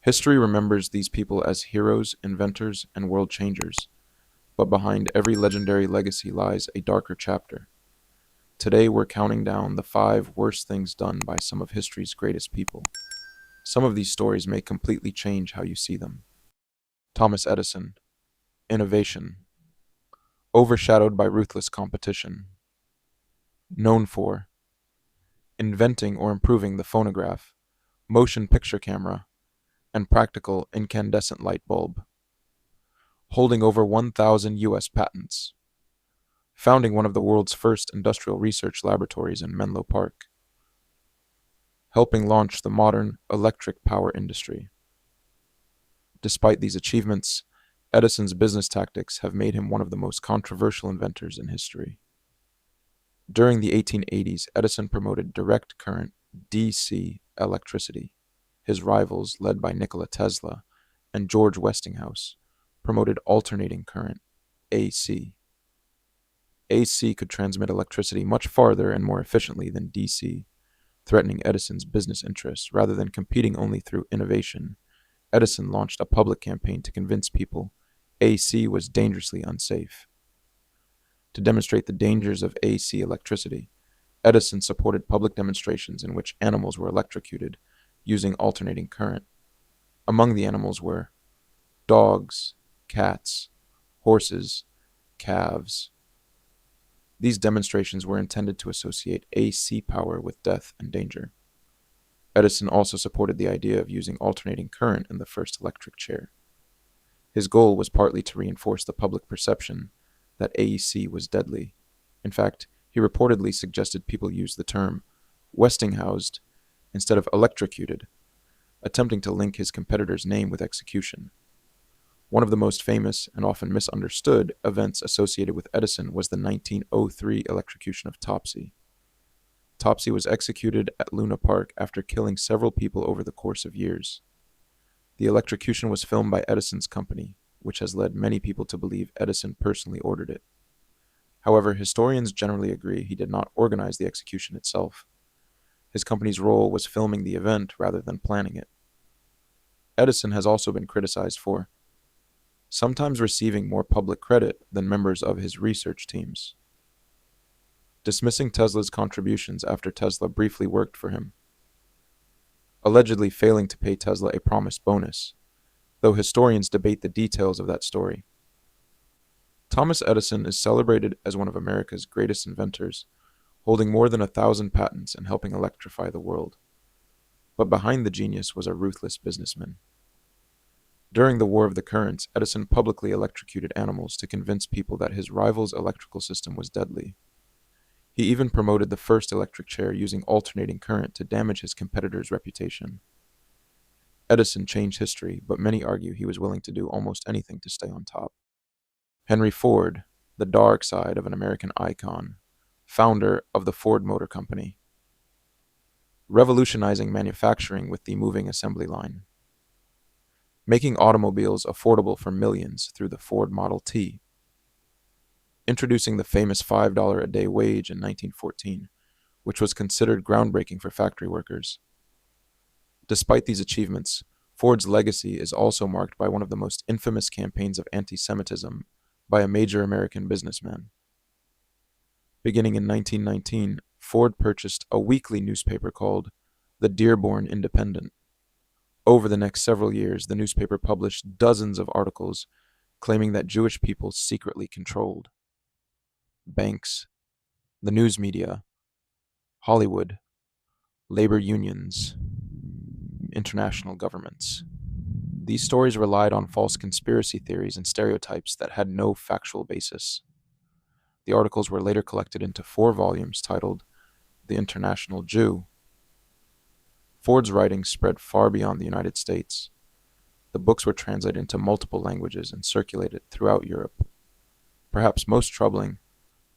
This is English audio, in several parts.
History remembers these people as heroes, inventors, and world changers, but behind every legendary legacy lies a darker chapter. Today we're counting down the 5 worst things done by some of history's greatest people. Some of these stories may completely change how you see them. Thomas Edison. Innovation. Overshadowed by ruthless competition. Known for inventing or improving the phonograph, motion picture camera, and practical incandescent light bulb. Holding over 1,000 U.S. patents. Founding one of the world's first industrial research laboratories in Menlo Park. Helping launch the modern electric power industry. Despite these achievements, Edison's business tactics have made him one of the most controversial inventors in history. During the 1880s, Edison promoted direct current DC electricity. His rivals, led by Nikola Tesla and George Westinghouse, promoted alternating current AC. AC could transmit electricity much farther and more efficiently than DC, threatening Edison's business interests. Rather than competing only through innovation, Edison launched a public campaign to convince people AC was dangerously unsafe. To demonstrate the dangers of AC electricity, Edison supported public demonstrations in which animals were electrocuted using alternating current. Among the animals were dogs, cats, horses, calves. These demonstrations were intended to associate AC power with death and danger. Edison also supported the idea of using alternating current in the first electric chair. His goal was partly to reinforce the public perception that AC was deadly. In fact, he reportedly suggested people use the term Westinghoused instead of electrocuted, attempting to link his competitor's name with execution. One of the most famous and often misunderstood events associated with Edison was the 1903 electrocution of Topsy. Topsy was executed at Luna Park after killing several people over the course of years. The electrocution was filmed by Edison's company, which has led many people to believe Edison personally ordered it. However, historians generally agree he did not organize the execution itself. His company's role was filming the event rather than planning it. Edison has also been criticized for sometimes receiving more public credit than members of his research teams, dismissing Tesla's contributions after Tesla briefly worked for him, allegedly failing to pay Tesla a promised bonus, though historians debate the details of that story. Thomas Edison is celebrated as one of America's greatest inventors, holding more than 1,000 patents and helping electrify the world. But behind the genius was a ruthless businessman. During the War of the Currents, Edison publicly electrocuted animals to convince people that his rival's electrical system was deadly. He even promoted the first electric chair using alternating current to damage his competitor's reputation. Edison changed history, but many argue he was willing to do almost anything to stay on top. Henry Ford, the dark side of an American icon, founder of the Ford Motor Company, revolutionizing manufacturing with the moving assembly line, making automobiles affordable for millions through the Ford Model T, introducing the famous $5 a day wage in 1914, which was considered groundbreaking for factory workers. Despite these achievements, Ford's legacy is also marked by one of the most infamous campaigns of antisemitism by a major American businessman. Beginning in 1919, Ford purchased a weekly newspaper called the Dearborn Independent. Over the next several years, the newspaper published dozens of articles claiming that Jewish people secretly controlled banks, the news media, Hollywood, labor unions, international governments. These stories relied on false conspiracy theories and stereotypes that had no factual basis. The articles were later collected into 4 volumes titled The International Jew. Ford's writings spread far beyond the United States. The books were translated into multiple languages and circulated throughout Europe. Perhaps most troubling,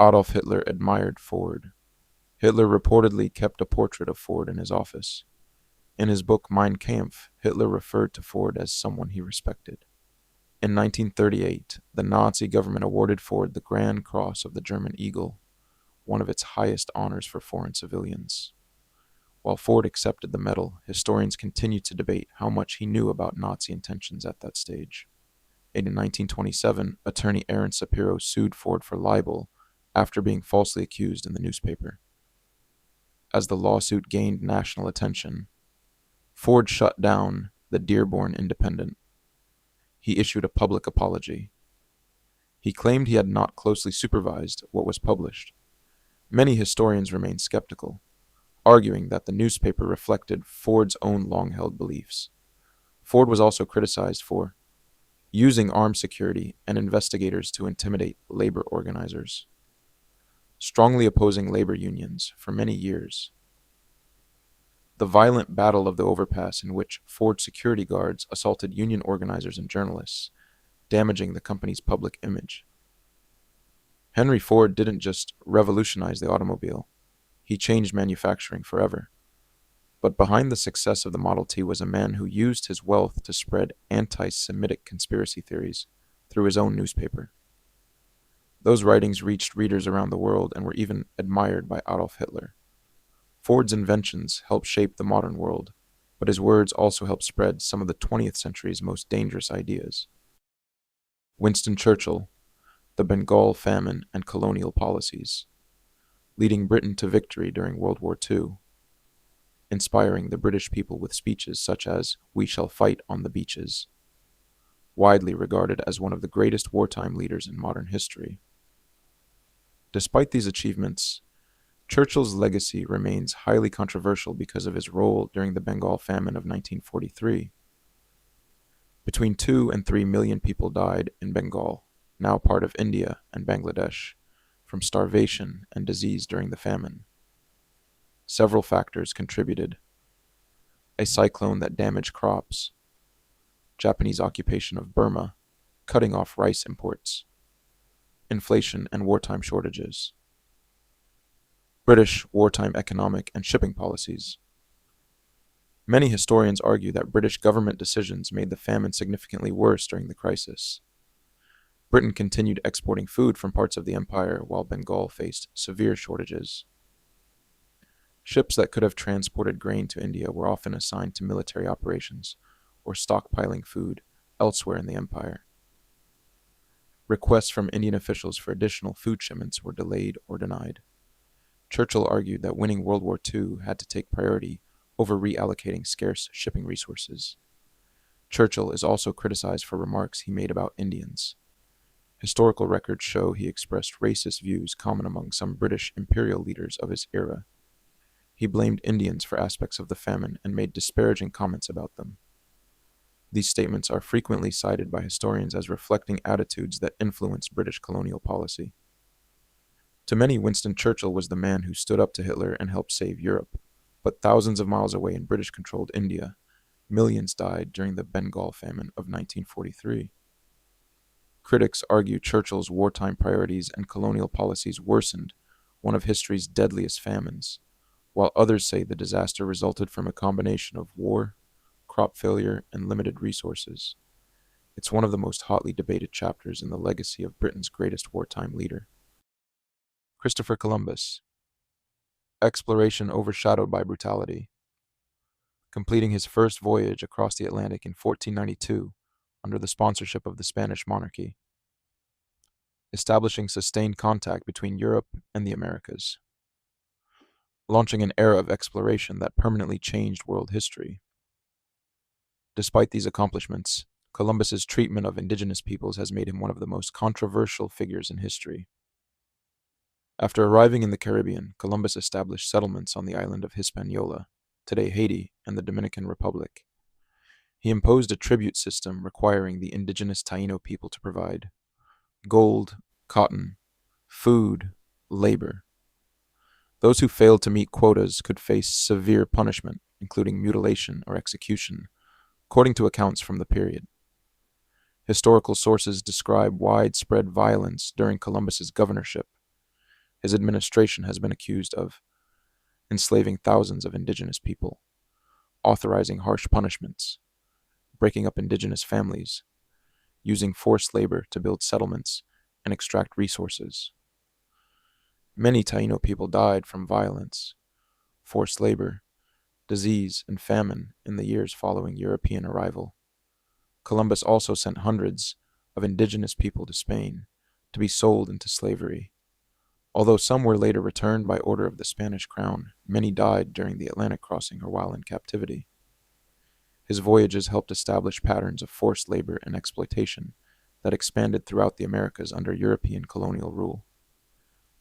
Adolf Hitler admired Ford. Hitler reportedly kept a portrait of Ford in his office. In his book Mein Kampf, Hitler referred to Ford as someone he respected. In 1938, the Nazi government awarded Ford the Grand Cross of the German Eagle, one of its highest honors for foreign civilians. While Ford accepted the medal, historians continue to debate how much he knew about Nazi intentions at that stage. In 1927, attorney Aaron Sapiro sued Ford for libel after being falsely accused in the newspaper. As the lawsuit gained national attention, Ford shut down the Dearborn Independent. He issued a public apology. He claimed he had not closely supervised what was published. Many historians remain skeptical, arguing that the newspaper reflected Ford's own long-held beliefs. Ford was also criticized for using armed security and investigators to intimidate labor organizers, strongly opposing labor unions for many years. The violent Battle of the Overpass, in which Ford security guards assaulted union organizers and journalists, damaging the company's public image. Henry Ford didn't just revolutionize the automobile, he changed manufacturing forever. But behind the success of the Model T was a man who used his wealth to spread anti-Semitic conspiracy theories through his own newspaper. Those writings reached readers around the world and were even admired by Adolf Hitler. Ford's inventions helped shape the modern world, but his words also helped spread some of the 20th century's most dangerous ideas. Winston Churchill, the Bengal Famine and colonial policies, leading Britain to victory during World War II, inspiring the British people with speeches such as "We shall fight on the beaches," widely regarded as one of the greatest wartime leaders in modern history. Despite these achievements, Churchill's legacy remains highly controversial because of his role during the Bengal Famine of 1943. Between 2 and 3 million people died in Bengal, now part of India and Bangladesh, from starvation and disease during the famine. Several factors contributed: a cyclone that damaged crops, Japanese occupation of Burma, cutting off rice imports, inflation and wartime shortages, British wartime economic and shipping policies. Many historians argue that British government decisions made the famine significantly worse during the crisis. Britain continued exporting food from parts of the empire while Bengal faced severe shortages. Ships that could have transported grain to India were often assigned to military operations or stockpiling food elsewhere in the empire. Requests from Indian officials for additional food shipments were delayed or denied. Churchill argued that winning World War II had to take priority over reallocating scarce shipping resources. Churchill is also criticized for remarks he made about Indians. Historical records show he expressed racist views common among some British imperial leaders of his era. He blamed Indians for aspects of the famine and made disparaging comments about them. These statements are frequently cited by historians as reflecting attitudes that influenced British colonial policy. To many, Winston Churchill was the man who stood up to Hitler and helped save Europe, but thousands of miles away in British-controlled India, millions died during the Bengal Famine of 1943. Critics argue Churchill's wartime priorities and colonial policies worsened one of history's deadliest famines, while others say the disaster resulted from a combination of war, crop failure, and limited resources. It's one of the most hotly debated chapters in the legacy of Britain's greatest wartime leader. Christopher Columbus. Exploration overshadowed by brutality. Completing his first voyage across the Atlantic in 1492 under the sponsorship of the Spanish monarchy. Establishing sustained contact between Europe and the Americas. Launching an era of exploration that permanently changed world history. Despite these accomplishments, Columbus's treatment of indigenous peoples has made him one of the most controversial figures in history. After arriving in the Caribbean, Columbus established settlements on the island of Hispaniola, today Haiti and the Dominican Republic. He imposed a tribute system requiring the indigenous Taino people to provide gold, cotton, food, labor. Those who failed to meet quotas could face severe punishment, including mutilation or execution, according to accounts from the period. Historical sources describe widespread violence during Columbus's governorship. His administration has been accused of enslaving thousands of indigenous people, authorizing harsh punishments, breaking up indigenous families, using forced labor to build settlements and extract resources. Many Taino people died from violence, forced labor, disease, and famine in the years following European arrival. Columbus also sent hundreds of indigenous people to Spain to be sold into slavery. Although some were later returned by order of the Spanish crown, many died during the Atlantic crossing or while in captivity. His voyages helped establish patterns of forced labor and exploitation that expanded throughout the Americas under European colonial rule.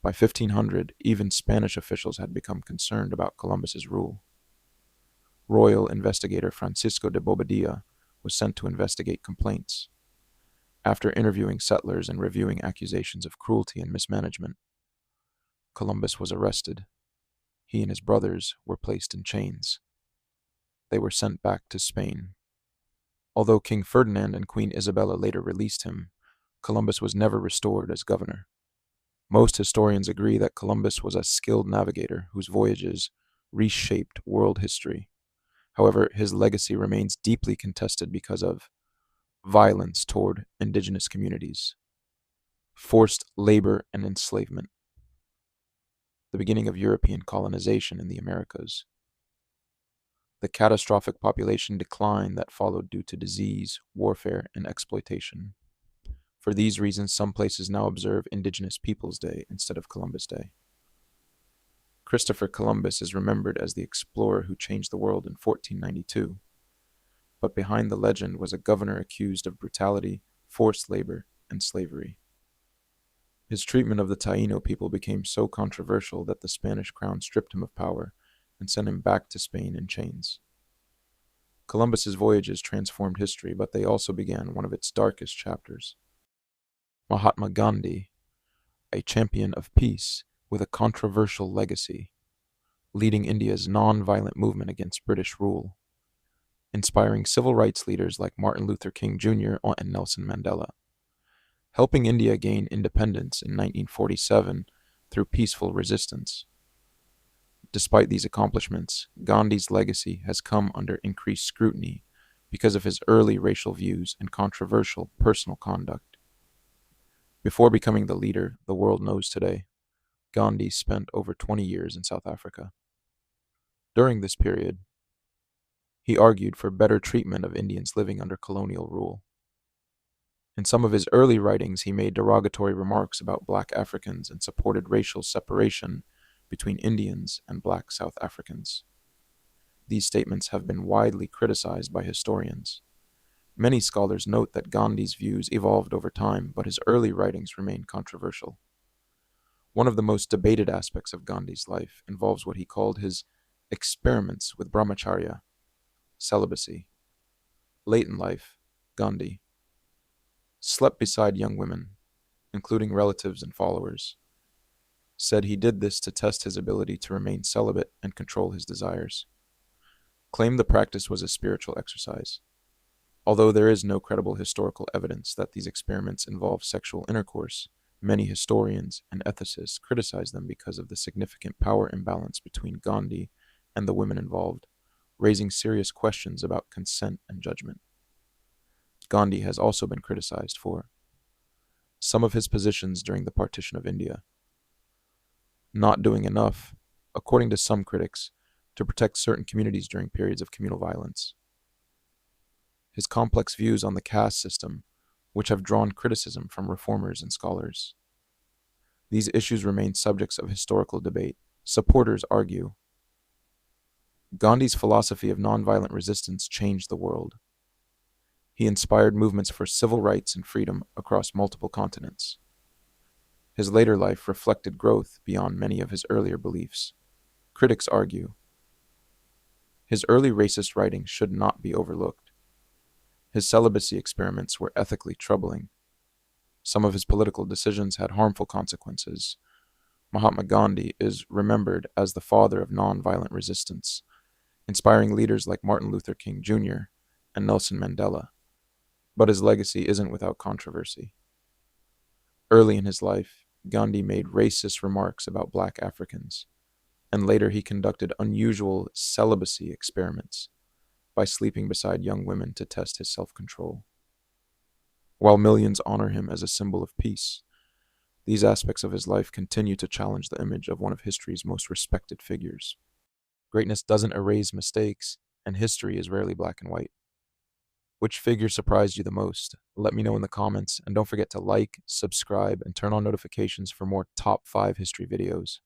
By 1500, even Spanish officials had become concerned about Columbus's rule. Royal investigator Francisco de Bobadilla was sent to investigate complaints. After interviewing settlers and reviewing accusations of cruelty and mismanagement, Columbus was arrested. He and his brothers were placed in chains. They were sent back to Spain. Although King Ferdinand and Queen Isabella later released him, Columbus was never restored as governor. Most historians agree that Columbus was a skilled navigator whose voyages reshaped world history. However, his legacy remains deeply contested because of violence toward indigenous communities, forced labor and enslavement, the beginning of European colonization in the Americas, the catastrophic population decline that followed due to disease, warfare, and exploitation. For these reasons, some places now observe Indigenous Peoples' Day instead of Columbus Day. Christopher Columbus is remembered as the explorer who changed the world in 1492, but behind the legend was a governor accused of brutality, forced labor, and slavery. His treatment of the Taino people became so controversial that the Spanish crown stripped him of power and sent him back to Spain in chains. Columbus's voyages transformed history, but they also began one of its darkest chapters. Mahatma Gandhi, a champion of peace with a controversial legacy, leading India's non-violent movement against British rule, inspiring civil rights leaders like Martin Luther King Jr. and Nelson Mandela, helping India gain independence in 1947 through peaceful resistance. Despite these accomplishments, Gandhi's legacy has come under increased scrutiny because of his early racial views and controversial personal conduct. Before becoming the leader the world knows today, Gandhi spent over 20 years in South Africa. During this period, he argued for better treatment of Indians living under colonial rule. In some of his early writings, he made derogatory remarks about black Africans and supported racial separation between Indians and black South Africans. These statements have been widely criticized by historians. Many scholars note that Gandhi's views evolved over time, but his early writings remain controversial. One of the most debated aspects of Gandhi's life involves what he called his experiments with brahmacharya, celibacy. Late in life, Gandhi slept beside young women, including relatives and followers, said he did this to test his ability to remain celibate and control his desires, claimed the practice was a spiritual exercise. Although there is no credible historical evidence that these experiments involve sexual intercourse, many historians and ethicists criticize them because of the significant power imbalance between Gandhi and the women involved, raising serious questions about consent and judgment. Gandhi has also been criticized for some of his positions during the partition of India, not doing enough, according to some critics, to protect certain communities during periods of communal violence. His complex views on the caste system, which have drawn criticism from reformers and scholars. These issues remain subjects of historical debate. Supporters argue Gandhi's philosophy of nonviolent resistance changed the world. He inspired movements for civil rights and freedom across multiple continents. His later life reflected growth beyond many of his earlier beliefs. Critics argue his early racist writings should not be overlooked. His celibacy experiments were ethically troubling. Some of his political decisions had harmful consequences. Mahatma Gandhi is remembered as the father of nonviolent resistance, inspiring leaders like Martin Luther King Jr. and Nelson Mandela. But his legacy isn't without controversy. Early in his life, Gandhi made racist remarks about black Africans, and later he conducted unusual celibacy experiments by sleeping beside young women to test his self-control. While millions honor him as a symbol of peace, these aspects of his life continue to challenge the image of one of history's most respected figures. Greatness doesn't erase mistakes, and history is rarely black and white. Which figure surprised you the most? Let me know in the comments, and don't forget to like, subscribe, and turn on notifications for more top 5 history videos.